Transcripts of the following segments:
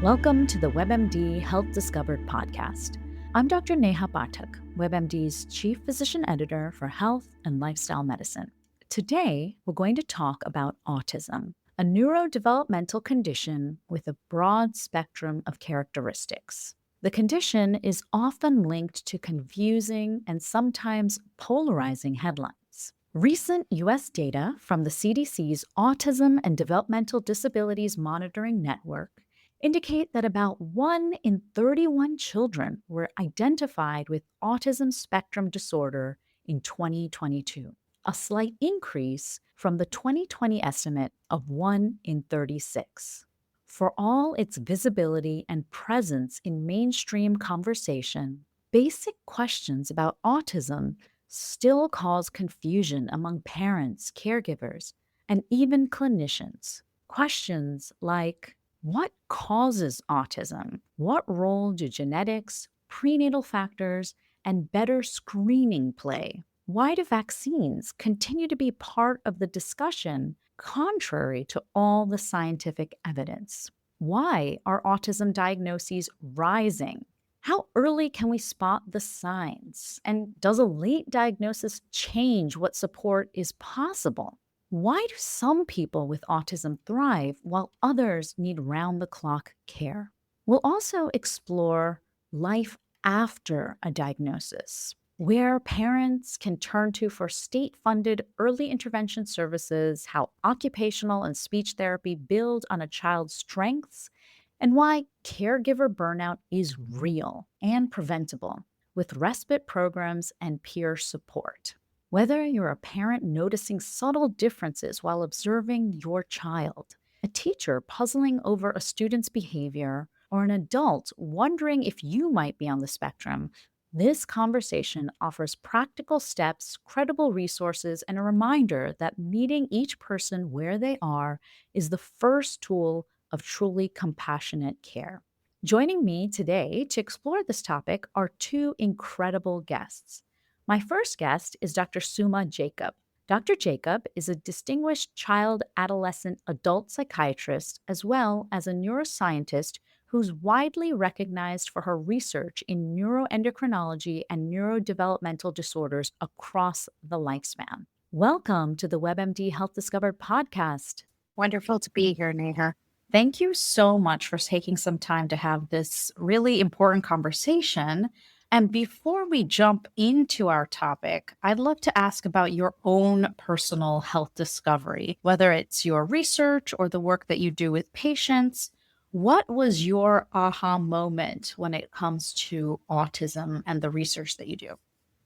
Welcome to the WebMD Health Discovered podcast. I'm Dr. Neha Pathak, WebMD's Chief Physician Editor for Health and Lifestyle Medicine. Today, we're going to talk about autism, a neurodevelopmental condition with a broad spectrum of characteristics. The condition is often linked to confusing and sometimes polarizing headlines. Recent U.S. data from the CDC's Autism and Developmental Disabilities Monitoring Network indicate that about 1 in 31 children were identified with autism spectrum disorder in 2022, a slight increase from the 2020 estimate of 1 in 36. For all its visibility and presence in mainstream conversation, basic questions about autism still cause confusion among parents, caregivers, and even clinicians. Questions like, what causes autism? What role do genetics, prenatal factors, and better screening play? Why do vaccines continue to be part of the discussion contrary to all the scientific evidence? Why are autism diagnoses rising? How early can we spot the signs? And does a late diagnosis change what support is possible? Why do some people with autism thrive while others need round the clock care? We'll also explore life after a diagnosis, where parents can turn to for state funded early intervention services, how occupational and speech therapy build on a child's strengths, and why caregiver burnout is real and preventable with respite programs and peer support. Whether you're a parent noticing subtle differences while observing your child, a teacher puzzling over a student's behavior, or an adult wondering if you might be on the spectrum, this conversation offers practical steps, credible resources, and a reminder that meeting each person where they are is the first tool of truly compassionate care. Joining me today to explore this topic are two incredible guests. My first guest is Dr. Suma Jacob. Dr. Jacob is a distinguished child, adolescent, adult psychiatrist, as well as a neuroscientist who's widely recognized for her research in neuroendocrinology and neurodevelopmental disorders across the lifespan. Welcome to the WebMD Health Discovered podcast. Wonderful to be here, Neha. Thank you so much for taking some time to have this really important conversation. And before we jump into our topic, I'd love to ask about your own personal health discovery, whether it's your research or the work that you do with patients. What was your aha moment when it comes to autism and the research that you do?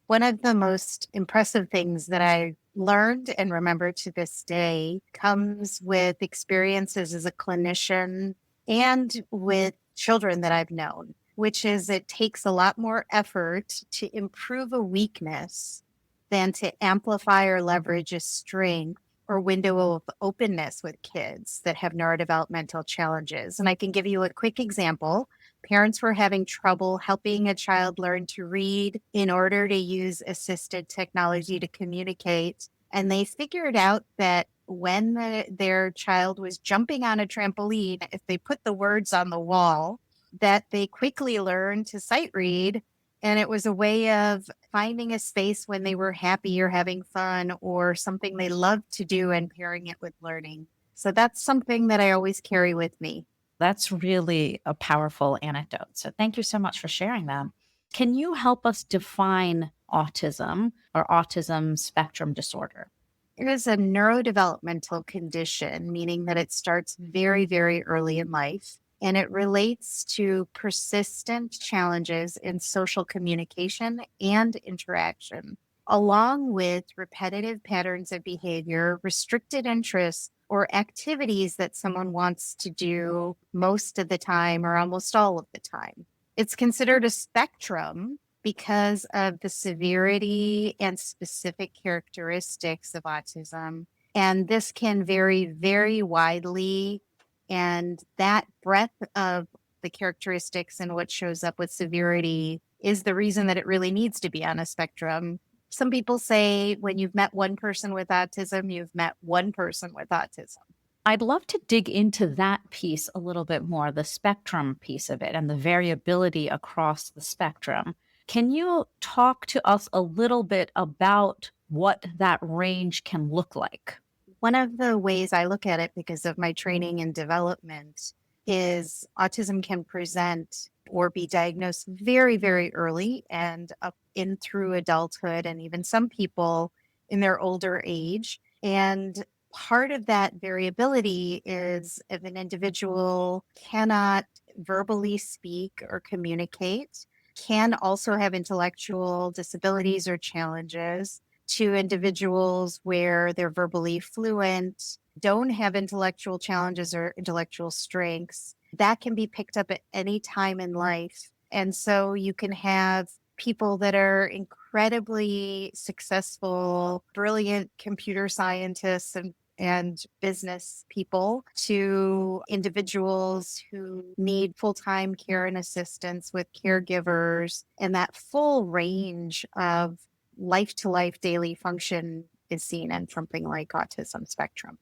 One of the most impressive things that I learned and remember to this day comes with experiences as a clinician and with children that I've known, which is it takes a lot more effort to improve a weakness than to amplify or leverage a strength or window of openness with kids that have neurodevelopmental challenges. And I can give you a quick example. Parents were having trouble helping a child learn to read in order to use assisted technology to communicate. And they figured out that when their child was jumping on a trampoline, if they put the words on the wall, that they quickly learned to sight read. And it was a way of finding a space when they were happy or having fun or something they loved to do and pairing it with learning. So that's something that I always carry with me. That's really a powerful anecdote. So thank you so much for sharing that. Can you help us define autism or autism spectrum disorder? It is a neurodevelopmental condition, meaning that it starts very, very early in life. And it relates to persistent challenges in social communication and interaction, along with repetitive patterns of behavior, restricted interests, or activities that someone wants to do most of the time or almost all of the time. It's considered a spectrum because of the severity and specific characteristics of autism. And this can vary very widely. And that breadth of the characteristics and what shows up with severity is the reason that it really needs to be on a spectrum. Some people say when you've met one person with autism, you've met one person with autism. I'd love to dig into that piece a little bit more, the spectrum piece of it and the variability across the spectrum. Can you talk to us a little bit about what that range can look like? One of the ways I look at it because of my training and development is autism can present or be diagnosed very, very early and up in through adulthood, and even some people in their older age. And part of that variability is if an individual cannot verbally speak or communicate, can also have intellectual disabilities or challenges, to individuals where they're verbally fluent, don't have intellectual challenges or intellectual strengths. That can be picked up at any time in life. And so you can have people that are incredibly successful, brilliant computer scientists and business people, to individuals who need full time care and assistance with caregivers, and that full range of life to life daily function is seen in something like autism spectrum.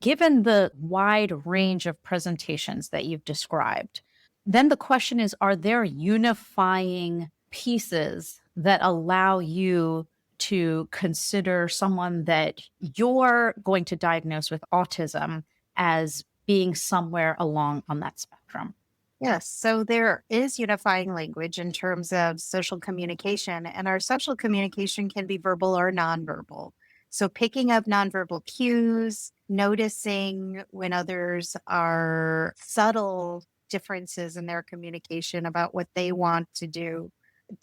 Given the wide range of presentations that you've described, then the question is, are there unifying pieces that allow you to consider someone that you're going to diagnose with autism as being somewhere along on that spectrum? Yes, so there is unifying language in terms of social communication, and our social communication can be verbal or nonverbal. So, picking up nonverbal cues, noticing when others are subtle differences in their communication about what they want to do,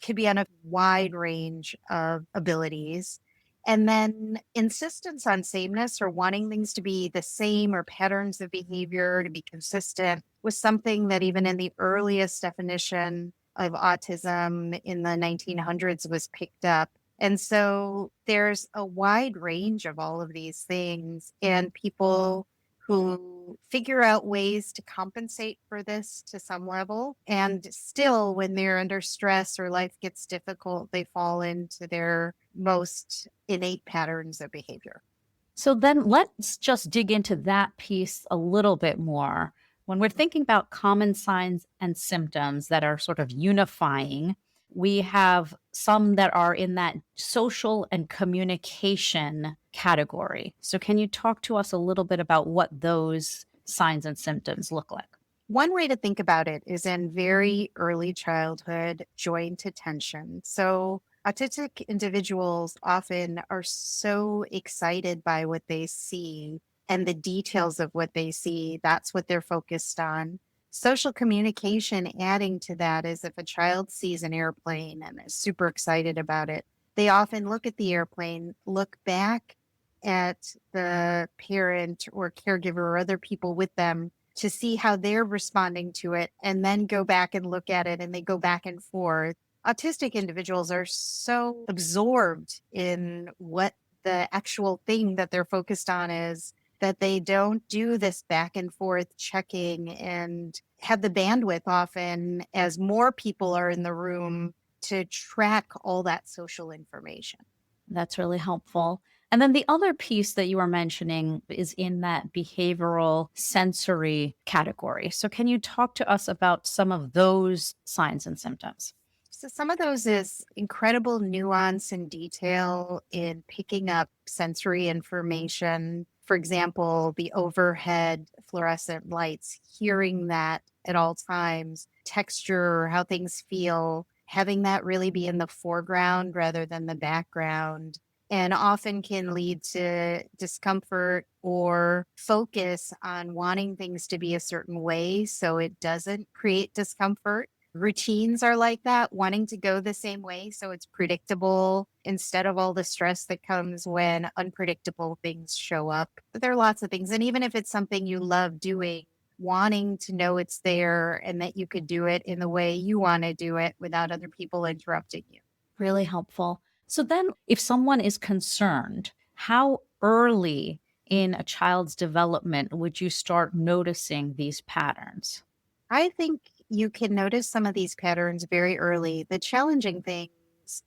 could be on a wide range of abilities. And then insistence on sameness or wanting things to be the same or patterns of behavior to be consistent was something that even in the earliest definition of autism in the 1900s was picked up. And so there's a wide range of all of these things, and people who figure out ways to compensate for this to some level. And still, when they're under stress or life gets difficult, they fall into their most innate patterns of behavior. So then let's just dig into that piece a little bit more. When we're thinking about common signs and symptoms that are sort of unifying, we have some that are in that social and communication category. So, can you talk to us a little bit about what those signs and symptoms look like? One way to think about it is in very early childhood joint attention. So, autistic individuals often are so excited by what they see and the details of what they see. That's what they're focused on. Social communication, adding to that, is if a child sees an airplane and is super excited about it, they often look at the airplane, look back at the parent or caregiver or other people with them to see how they're responding to it, and then go back and look at it, and they go back and forth. Autistic individuals are so absorbed in what the actual thing that they're focused on is that they don't do this back and forth checking and have the bandwidth often as more people are in the room to track all that social information. That's really helpful. And then the other piece that you were mentioning is in that behavioral sensory category. So, can you talk to us about some of those signs and symptoms? So some of those is incredible nuance and detail in picking up sensory information. For example, the overhead fluorescent lights, hearing that at all times, texture, how things feel, having that really be in the foreground rather than the background, and often can lead to discomfort or focus on wanting things to be a certain way so it doesn't create discomfort. Routines are like that, wanting to go the same way so it's predictable instead of all the stress that comes when unpredictable things show up. But there are lots of things. And even if it's something you love doing, wanting to know it's there and that you could do it in the way you want to do it without other people interrupting you. Really helpful. So, then if someone is concerned, how early in a child's development would you start noticing these patterns? I think you can notice some of these patterns very early. The challenging things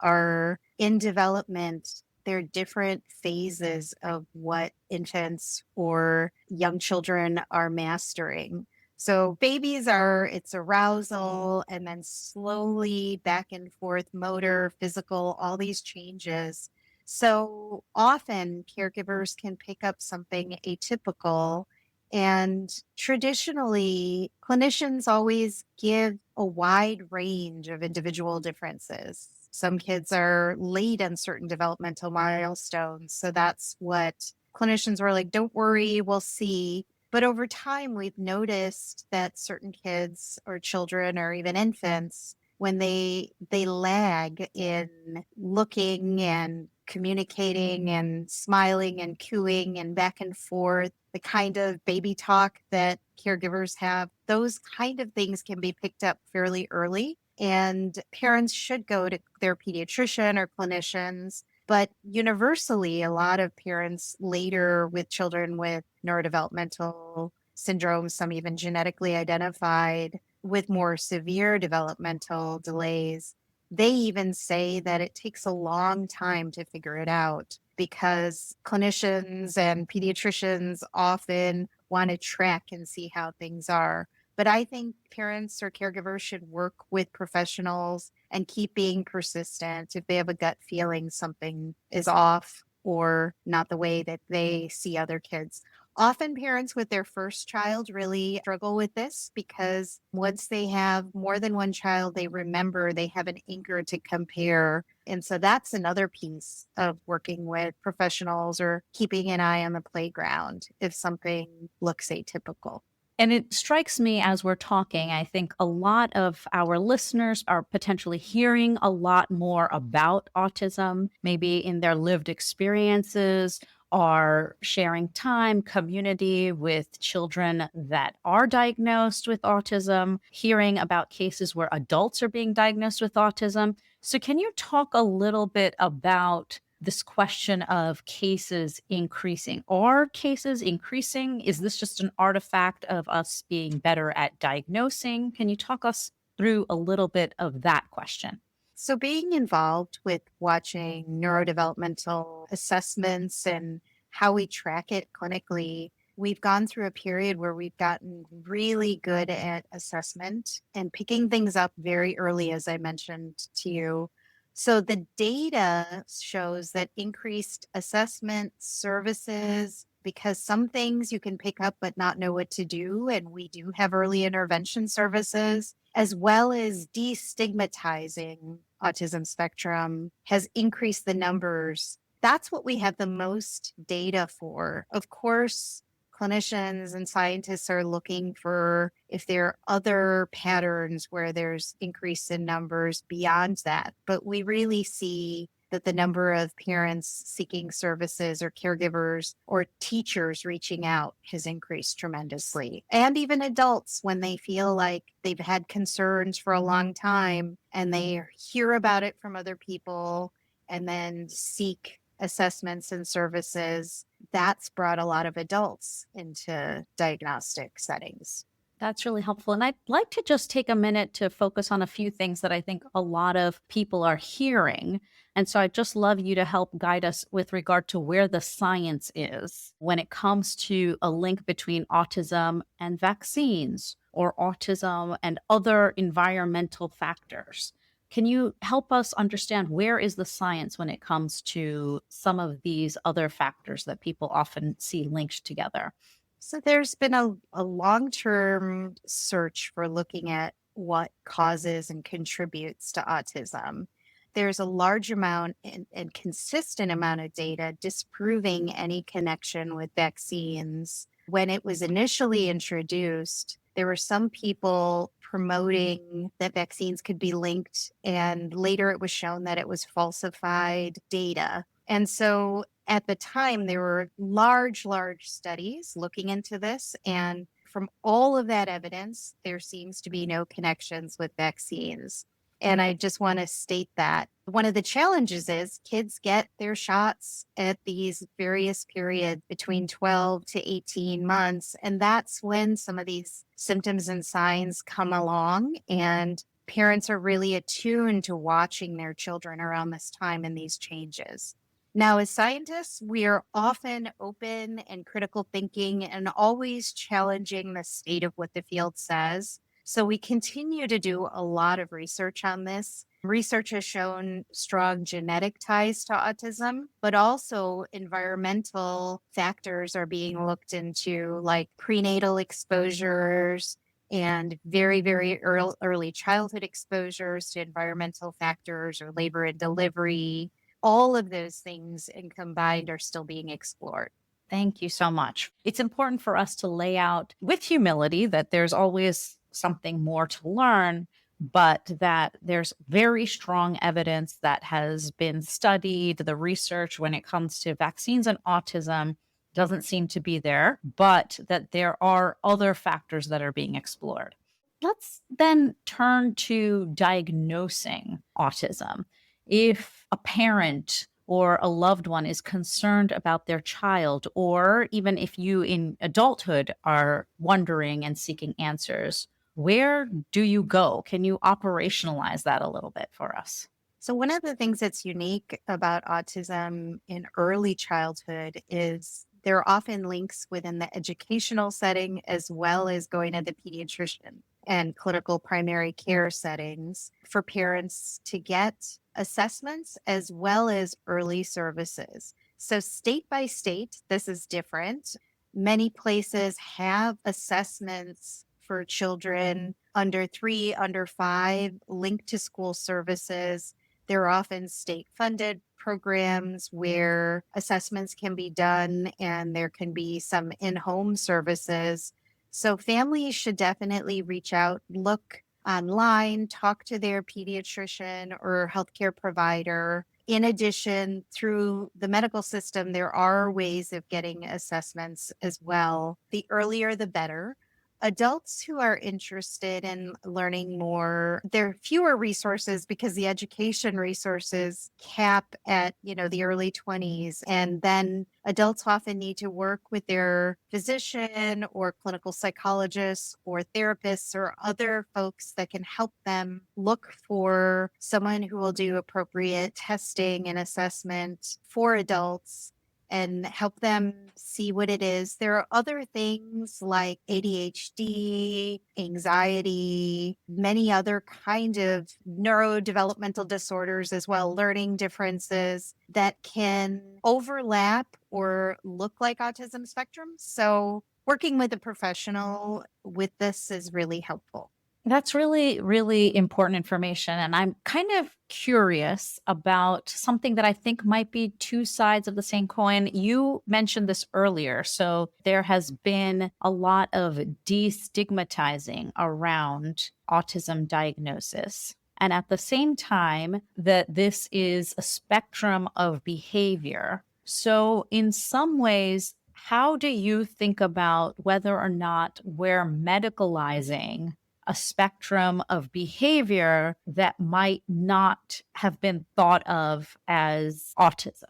are in development. there are different phases of what infants or young children are mastering. So babies are, it's arousal and then slowly back and forth, motor, physical, all these changes. So often caregivers can pick up something atypical. And traditionally, clinicians always give a wide range of individual differences. Some kids are late on certain developmental milestones. So that's what clinicians were like, don't worry, we'll see. But over time, we've noticed that certain kids or children or even infants, when they lag in looking and communicating and smiling and cooing and back and forth, the kind of baby talk that caregivers have, those kind of things can be picked up fairly early. And parents should go to their pediatrician or clinicians. But universally, a lot of parents later with children with neurodevelopmental syndromes, some even genetically identified with more severe developmental delays, they even say that it takes a long time to figure it out because clinicians and pediatricians often want to track and see how things are. But I think parents or caregivers should work with professionals and keep being persistent if they have a gut feeling something is off or not the way that they see other kids. Often parents with their first child really struggle with this because once they have more than one child, they remember they have an anchor to compare. And so that's another piece of working with professionals or keeping an eye on the playground if something looks atypical. And it strikes me as we're talking, I think a lot of our listeners are potentially hearing a lot more about autism, maybe in their lived experiences, are sharing time, community with children that are diagnosed with autism, hearing about cases where adults are being diagnosed with autism. So, can you talk a little bit about this question of cases increasing? Are cases increasing? Is this just an artifact of us being better at diagnosing? Can you talk us through a little bit of that question? So, being involved with watching neurodevelopmental assessments and how we track it clinically, we've gone through a period where we've gotten really good at assessment and picking things up very early, as I mentioned to you. So, the data shows that increased assessment services, because some things you can pick up but not know what to do. And we do have early intervention services, as well as destigmatizing autism spectrum, has increased the numbers. That's what we have the most data for. Of course, clinicians and scientists are looking for if there are other patterns where there's increase in numbers beyond that. But we really see that the number of parents seeking services or caregivers or teachers reaching out has increased tremendously. And even adults, when they feel like they've had concerns for a long time and they hear about it from other people and then seek assessments and services, that's brought a lot of adults into diagnostic settings. That's really helpful. And I'd like to just take a minute to focus on a few things that I think a lot of people are hearing. And so I'd just love you to help guide us with regard to where the science is when it comes to a link between autism and vaccines or autism and other environmental factors. Can you help us understand where is the science when it comes to some of these other factors that people often see linked together? So there's been a long-term search for looking at what causes and contributes to autism. There's a large amount and consistent amount of data disproving any connection with vaccines. When it was initially introduced, there were some people promoting that vaccines could be linked, and later it was shown that it was falsified data. And so at the time, there were large studies looking into this. And from all of that evidence, there seems to be no connections with vaccines. And I just want to state that one of the challenges is kids get their shots at these various periods between 12 to 18 months. And that's when some of these symptoms and signs come along. And parents are really attuned to watching their children around this time and these changes. Now, as scientists, we are often open and critical thinking and always challenging the state of what the field says. So we continue to do a lot of research on this. Research has shown strong genetic ties to autism, but also environmental factors are being looked into, like prenatal exposures and very, very early childhood exposures to environmental factors or labor and delivery. All of those things and combined are still being explored. Thank you so much. It's important for us to lay out with humility that there's always something more to learn, but that there's very strong evidence that has been studied. The research when it comes to vaccines and autism doesn't seem to be there, but that there are other factors that are being explored. Let's then turn to diagnosing autism. If a parent or a loved one is concerned about their child, or even if you in adulthood are wondering and seeking answers, where do you go? Can you operationalize that a little bit for us? So, one of the things that's unique about autism in early childhood is there are often links within the educational setting as well as going to the pediatrician and clinical primary care settings for parents to get assessments as well as early services. So, state by state, this is different. Many places have assessments for children under 3, under 5, linked to school services. There are often state funded programs where assessments can be done and there can be some in home services. So families should definitely reach out, look online, talk to their pediatrician or healthcare provider. In addition, through the medical system, there are ways of getting assessments as well. The earlier, the better. Adults who are interested in learning more, there are fewer resources because the education resources cap at, the early 20s. And then adults often need to work with their physician or clinical psychologists or therapists or other folks that can help them look for someone who will do appropriate testing and assessment for adults and help them see what it is. There are other things like ADHD, anxiety, many other kind of neurodevelopmental disorders as well, learning differences that can overlap or look like autism spectrum. So working with a professional with this is really helpful. That's really, really important information. And I'm kind of curious about something that I think might be two sides of the same coin. You mentioned this earlier. So there has been a lot of destigmatizing around autism diagnosis. And at the same time, that this is a spectrum of behavior. So, in some ways, how do you think about whether or not we're medicalizing a spectrum of behavior that might not have been thought of as autism?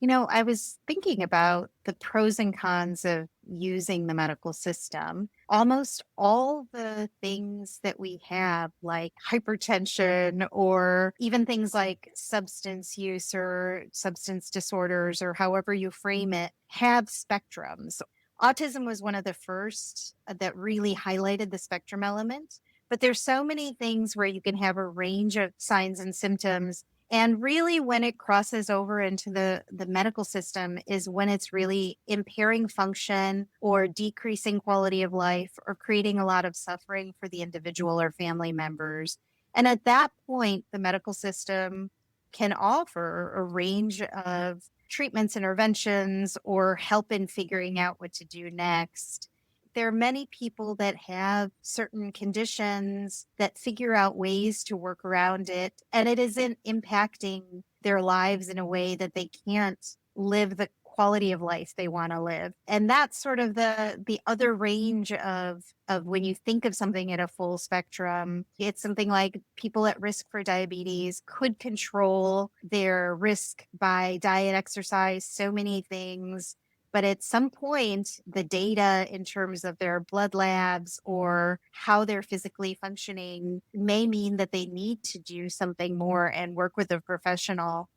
I was thinking about the pros and cons of using the medical system. Almost all the things that we have, like hypertension or even things like substance use or substance disorders, or however you frame it, have spectrums. Autism was one of the first that really highlighted the spectrum element. But there's so many things where you can have a range of signs and symptoms, and really, when it crosses over into the medical system is when it's really impairing function or decreasing quality of life or creating a lot of suffering for the individual or family members. And at that point, the medical system can offer a range of treatments, interventions, or help in figuring out what to do next. There are many people that have certain conditions that figure out ways to work around it, and it isn't impacting their lives in a way that they can't live the quality of life they want to live. And that's sort of the other range of when you think of something at a full spectrum. It's something like people at risk for diabetes could control their risk by diet, exercise, so many things. But at some point, the data in terms of their blood labs or how they're physically functioning may mean that they need to do something more and work with a professional.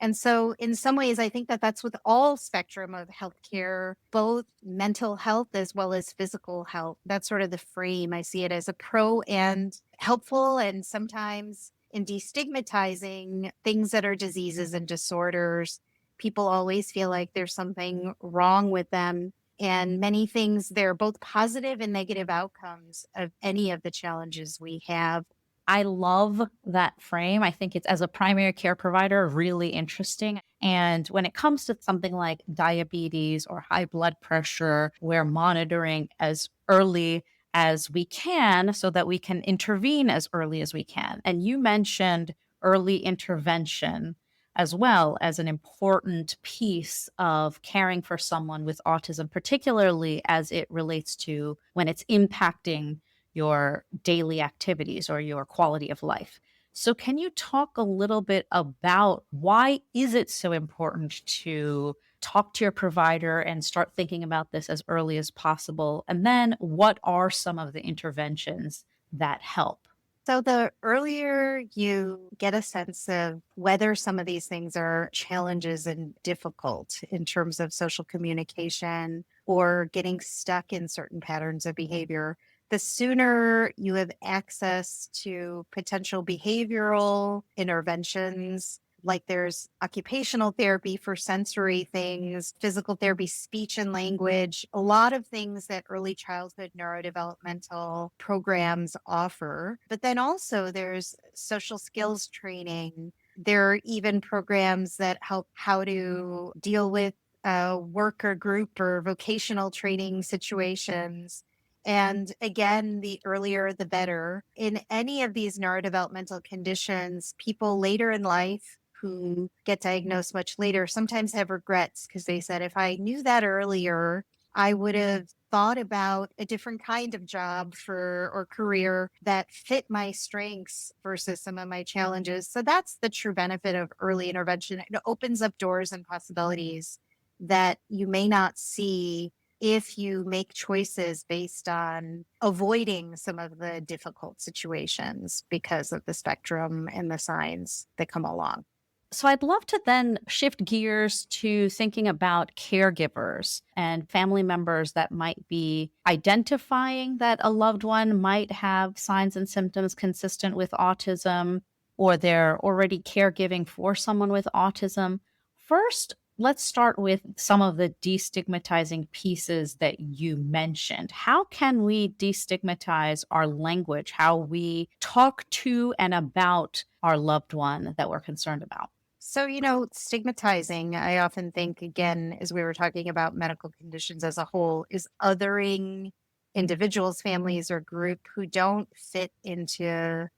And so, in some ways, I think that that's with all spectrum of healthcare, both mental health as well as physical health. That's sort of the frame. I see it as a pro and helpful, and sometimes in destigmatizing things that are diseases and disorders. People always feel like there's something wrong with them. And many things, there are both positive and negative outcomes of any of the challenges we have. I love that frame. I think it's, as a primary care provider, really interesting. And when it comes to something like diabetes or high blood pressure, we're monitoring as early as we can so that we can intervene as early as we can. And you mentioned early intervention as well as an important piece of caring for someone with autism, particularly as it relates to when it's impacting your daily activities or your quality of life. So can you talk a little bit about why is it so important to talk to your provider and start thinking about this as early as possible? And then what are some of the interventions that help? So, the earlier you get a sense of whether some of these things are challenges and difficult in terms of social communication or getting stuck in certain patterns of behavior, the sooner you have access to potential behavioral interventions. Like there's occupational therapy for sensory things, physical therapy, speech and language, a lot of things that early childhood neurodevelopmental programs offer. But then also there's social skills training. There are even programs that help how to deal with work or group or vocational training situations. And again, the earlier the better. In any of these neurodevelopmental conditions, people later in life who get diagnosed much later sometimes have regrets because they said, if I knew that earlier, I would have thought about a different kind of job for or career that fit my strengths versus some of my challenges. So that's the true benefit of early intervention. It opens up doors and possibilities that you may not see if you make choices based on avoiding some of the difficult situations because of the spectrum and the signs that come along. So I'd love to then shift gears to thinking about caregivers and family members that might be identifying that a loved one might have signs and symptoms consistent with autism, or they're already caregiving for someone with autism. First, let's start with some of the destigmatizing pieces that you mentioned. How can we destigmatize our language, how we talk to and about our loved one that we're concerned about? So, stigmatizing, I often think, again, as we were talking about medical conditions as a whole, is othering individuals, families, or group who don't fit into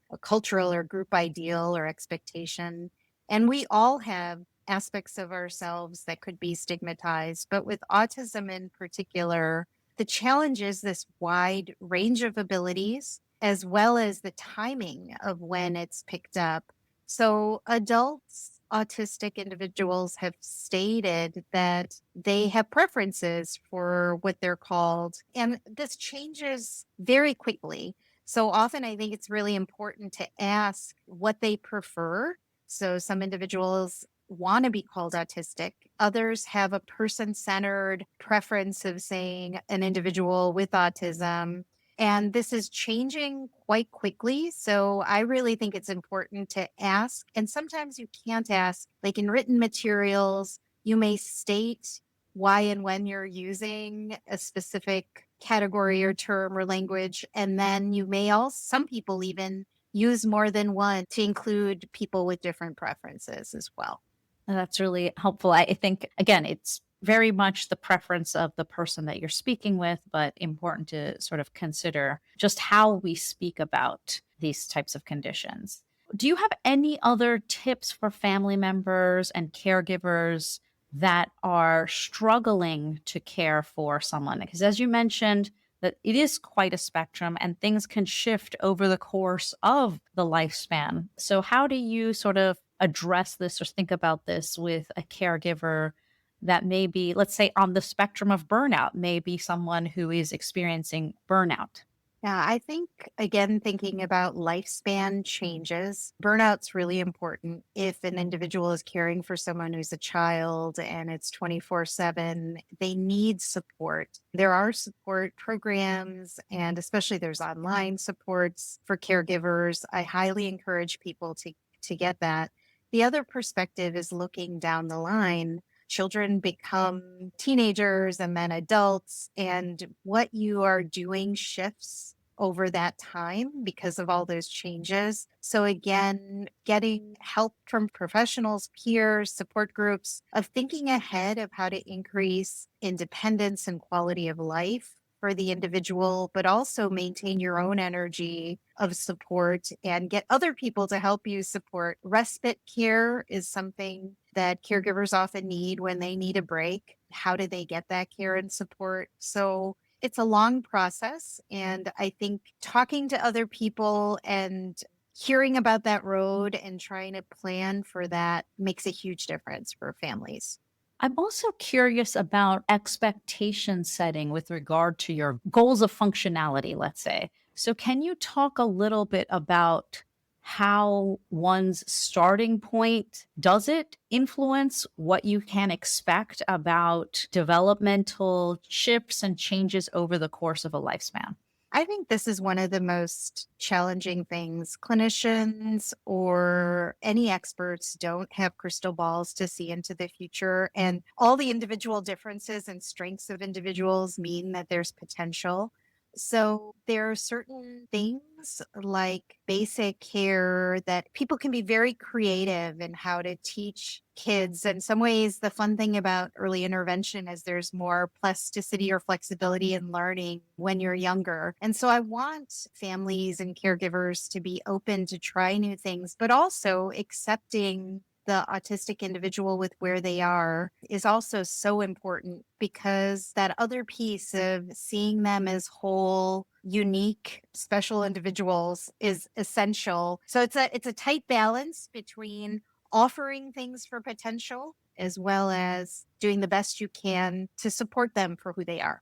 a cultural or group ideal or expectation. And we all have aspects of ourselves that could be stigmatized. But with autism in particular, the challenge is this wide range of abilities, as well as the timing of when it's picked up. So, adults, autistic individuals have stated that they have preferences for what they're called, and this changes very quickly. So, often I think it's really important to ask what they prefer. So, some individuals want to be called autistic, others have a person centered preference of saying an individual with autism. And this is changing quite quickly. So I really think it's important to ask. And sometimes you can't ask, like in written materials, you may state why and when you're using a specific category or term or language. And then you may also, some people even use more than one to include people with different preferences as well. That's really helpful. I think, again, it's very much the preference of the person that you're speaking with, but important to sort of consider just how we speak about these types of conditions. Do you have any other tips for family members and caregivers that are struggling to care for someone? Because as you mentioned, that it is quite a spectrum and things can shift over the course of the lifespan. So, how do you sort of address this or think about this with a caregiver that may be, let's say, on the spectrum of burnout, maybe someone who is experiencing burnout? Yeah, I think, again, thinking about lifespan changes, burnout's really important. If an individual is caring for someone who's a child and it's 24/7, they need support. There are support programs, and especially there's online supports for caregivers. I highly encourage people to get that. The other perspective is looking down the line. Children become teenagers and then adults, and what you are doing shifts over that time because of all those changes. So, again, getting help from professionals, peers, support groups, of thinking ahead of how to increase independence and quality of life for the individual, but also maintain your own energy of support and get other people to help you support. Respite care is something that caregivers often need when they need a break. How do they get that care and support? So it's a long process. And I think talking to other people and hearing about that road and trying to plan for that makes a huge difference for families. I'm also curious about expectation setting with regard to your goals of functionality, let's say. So, can you talk a little bit about how one's starting point does it influence what you can expect about developmental shifts and changes over the course of a lifespan? I think this is one of the most challenging things. Clinicians or any experts don't have crystal balls to see into the future. And all the individual differences and strengths of individuals mean that there's potential. So there are certain things like basic care that people can be very creative in how to teach kids. In some ways, the fun thing about early intervention is there's more plasticity or flexibility in learning when you're younger. And so I want families and caregivers to be open to try new things, but also accepting the autistic individual with where they are is also so important because that other piece of seeing them as whole, unique, special individuals is essential. So it's a tight balance between offering things for potential as well as doing the best you can to support them for who they are.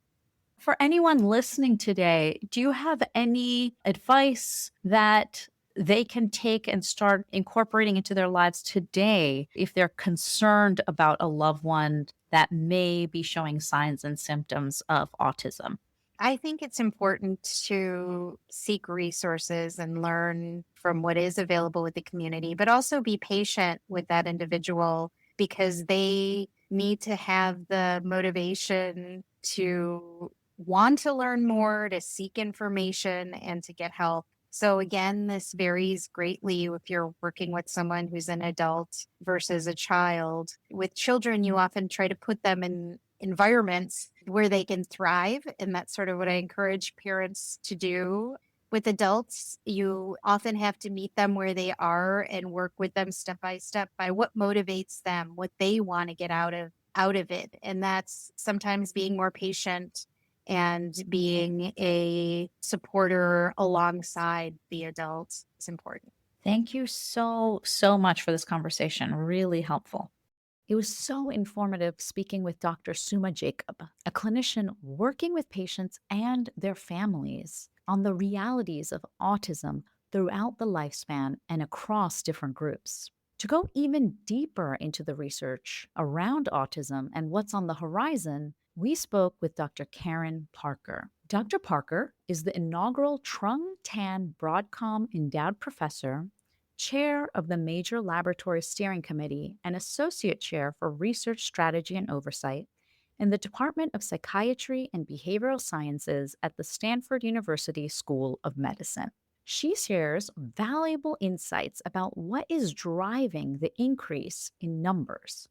For anyone listening today, do you have any advice that they can take and start incorporating into their lives today if they're concerned about a loved one that may be showing signs and symptoms of autism? I think it's important to seek resources and learn from what is available with the community, but also be patient with that individual because they need to have the motivation to want to learn more, to seek information, and to get help. So, again, this varies greatly if you're working with someone who's an adult versus a child. With children, you often try to put them in environments where they can thrive. And that's sort of what I encourage parents to do. With adults, you often have to meet them where they are and work with them step by what motivates them, what they want to get out of it. And that's sometimes being more patient and being a supporter alongside the adult is important. Thank you so much for this conversation. Really helpful. It was so informative speaking with Dr. Suma Jacob, a clinician working with patients and their families on the realities of autism throughout the lifespan and across different groups. To go even deeper into the research around autism and what's on the horizon, we spoke with Dr. Karen Parker. Dr. Parker is the inaugural Trung Tan Broadcom Endowed Professor, Chair of the Major Laboratory Steering Committee, and Associate Chair for Research Strategy and Oversight in the Department of Psychiatry and Behavioral Sciences at the Stanford University School of Medicine. She shares valuable insights about what is driving the increase in numbers.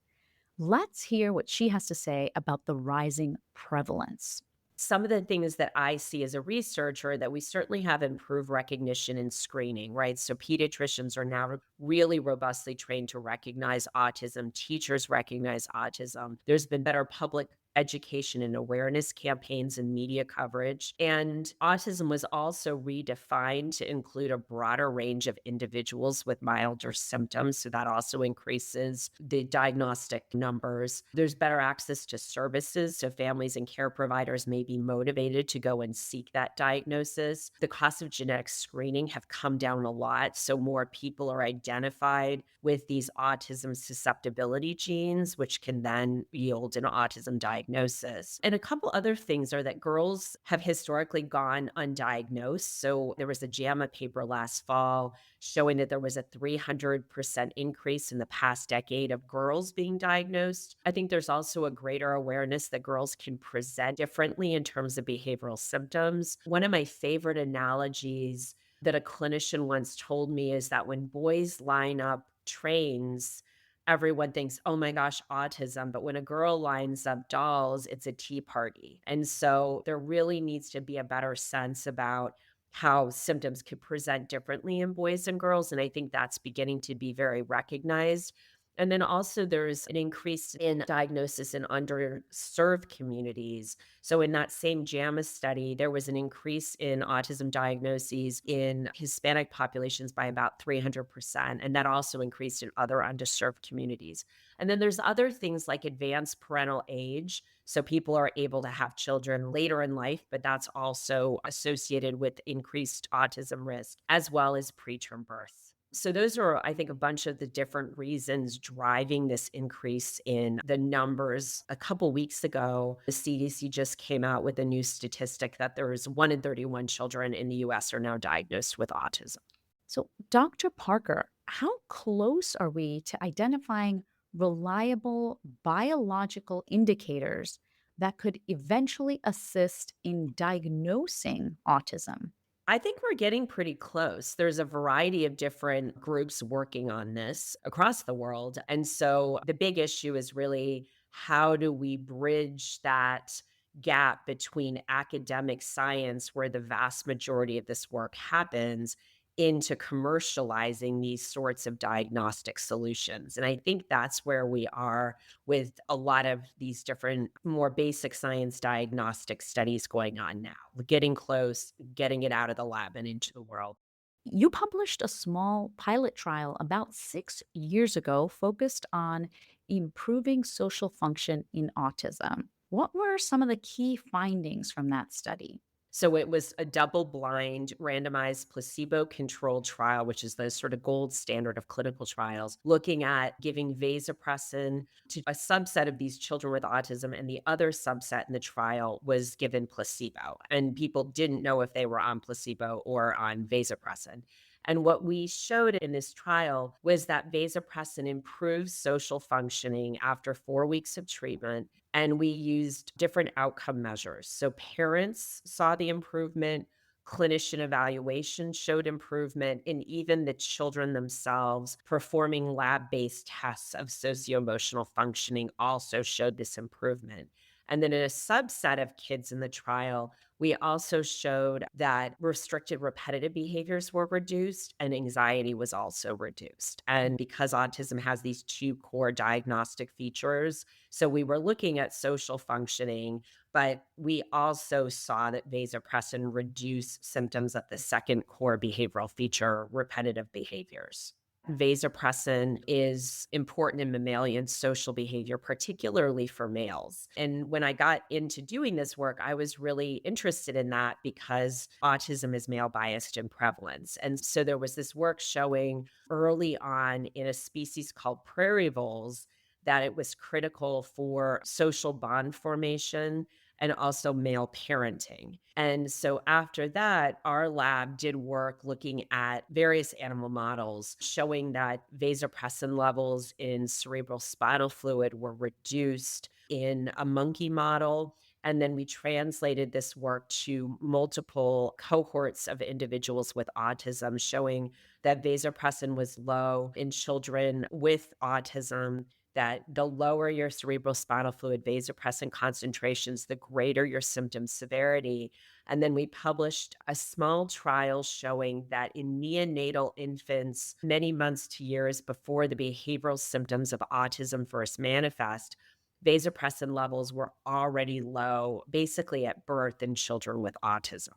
Let's hear what she has to say about the rising prevalence. Some of the things that I see as a researcher that we certainly have improved recognition and screening, right? So pediatricians are now really robustly trained to recognize autism. Teachers recognize autism. There's been better public education and awareness campaigns and media coverage. And autism was also redefined to include a broader range of individuals with milder symptoms. So that also increases the diagnostic numbers. There's better access to services. So families and care providers may be motivated to go and seek that diagnosis. The cost of genetic screening have come down a lot. So more people are identified with these autism susceptibility genes, which can then yield an autism diagnosis. And a couple other things are that girls have historically gone undiagnosed. So there was a JAMA paper last fall showing that there was a 300% increase in the past decade of girls being diagnosed. I think there's also a greater awareness that girls can present differently in terms of behavioral symptoms. One of my favorite analogies that a clinician once told me is that when boys line up trains, everyone thinks, oh my gosh, autism. But when a girl lines up dolls, it's a tea party. And so there really needs to be a better sense about how symptoms could present differently in boys and girls. And I think that's beginning to be very recognized. And then also there's an increase in diagnosis in underserved communities. So in that same JAMA study, there was an increase in autism diagnoses in Hispanic populations by about 300%. And that also increased in other underserved communities. And then there's other things like advanced parental age. So people are able to have children later in life, but that's also associated with increased autism risk, as well as preterm birth. So those are, I think, a bunch of the different reasons driving this increase in the numbers. A couple weeks ago, the CDC just came out with a new statistic that there's 1 in 31 children in the US are now diagnosed with autism. So, Dr. Parker, how close are we to identifying reliable biological indicators that could eventually assist in diagnosing autism? I think we're getting pretty close. There's a variety of different groups working on this across the world. And so the big issue is really how do we bridge that gap between academic science, where the vast majority of this work happens, into commercializing these sorts of diagnostic solutions. And I think that's where we are with a lot of these different more basic science diagnostic studies going on now. We're getting close, getting it out of the lab and into the world. You published a small pilot trial about 6 years ago focused on improving social function in autism. What were some of the key findings from that study? So it was a double blind, randomized, placebo controlled trial, which is the sort of gold standard of clinical trials, looking at giving vasopressin to a subset of these children with autism. And the other subset in the trial was given placebo. And people didn't know if they were on placebo or on vasopressin. And what we showed in this trial was that vasopressin improves social functioning after 4 weeks of treatment. And we used different outcome measures. So parents saw the improvement, clinician evaluation showed improvement, and even the children themselves performing lab based tests of socio emotional functioning also showed this improvement. And then in a subset of kids in the trial, we also showed that restricted repetitive behaviors were reduced and anxiety was also reduced. And because autism has these two core diagnostic features, so we were looking at social functioning, but we also saw that vasopressin reduced symptoms of the second core behavioral feature, repetitive behaviors. Vasopressin is important in mammalian social behavior, particularly for males. And when I got into doing this work, I was really interested in that because autism is male biased in prevalence. And so there was this work showing early on in a species called prairie voles that it was critical for social bond formation and also male parenting. And so after that, our lab did work looking at various animal models showing that vasopressin levels in cerebral spinal fluid were reduced in a monkey model. And then we translated this work to multiple cohorts of individuals with autism, showing that vasopressin was low in children with autism, that the lower your cerebral spinal fluid vasopressin concentrations, the greater your symptom severity. And then we published a small trial showing that in neonatal infants, many months to years before the behavioral symptoms of autism first manifest, vasopressin levels were already low, basically at birth in children with autism.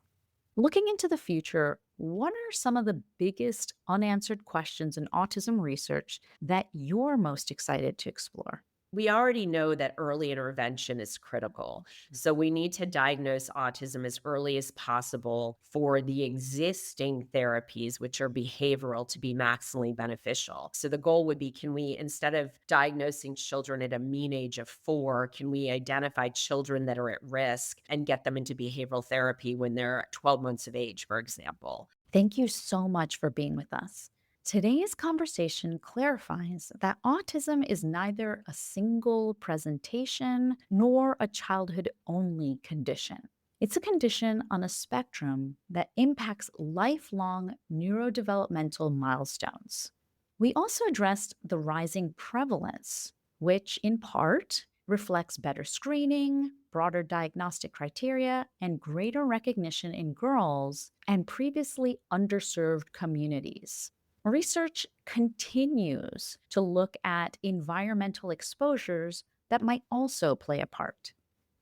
Looking into the future, what are some of the biggest unanswered questions in autism research that you're most excited to explore? We already know that early intervention is critical. So we need to diagnose autism as early as possible for the existing therapies, which are behavioral, to be maximally beneficial. So the goal would be, can we, instead of diagnosing children at a mean age of 4, can we identify children that are at risk and get them into behavioral therapy when they're 12 months of age, for example? Thank you so much for being with us. Today's conversation clarifies that autism is neither a single presentation nor a childhood only condition. It's a condition on a spectrum that impacts lifelong neurodevelopmental milestones. We also addressed the rising prevalence, which in part reflects better screening, broader diagnostic criteria, and greater recognition in girls and previously underserved communities. Research continues to look at environmental exposures that might also play a part.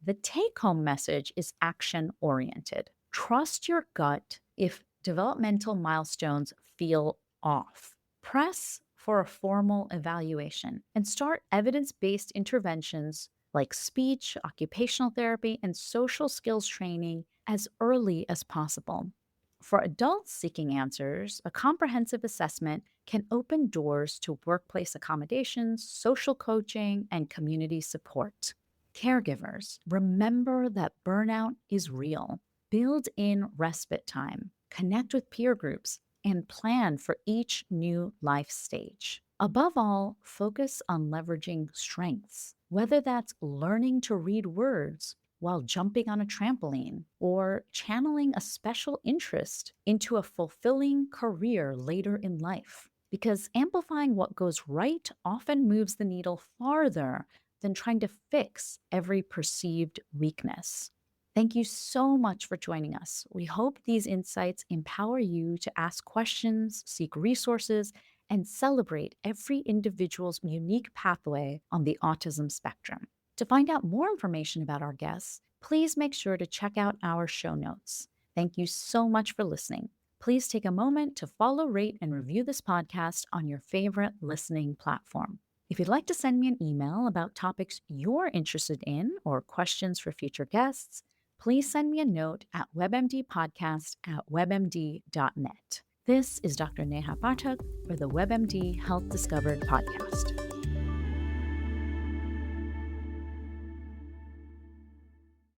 The take home message is action oriented. Trust your gut if developmental milestones feel off. Press for a formal evaluation and start evidence based interventions like speech, occupational therapy, and social skills training as early as possible. For adults seeking answers, a comprehensive assessment can open doors to workplace accommodations, social coaching, and community support. Caregivers, remember that burnout is real. Build in respite time, connect with peer groups, and plan for each new life stage. Above all, focus on leveraging strengths, whether that's learning to read words while jumping on a trampoline or channeling a special interest into a fulfilling career later in life. Because amplifying what goes right often moves the needle farther than trying to fix every perceived weakness. Thank you so much for joining us. We hope these insights empower you to ask questions, seek resources, and celebrate every individual's unique pathway on the autism spectrum. To find out more information about our guests, please make sure to check out our show notes. Thank you so much for listening. Please take a moment to follow, rate, and review this podcast on your favorite listening platform. If you'd like to send me an email about topics you're interested in or questions for future guests, please send me a note at webmdpodcast@webmd.net. This is Dr. Neha Pathak for the WebMD Health Discovered podcast.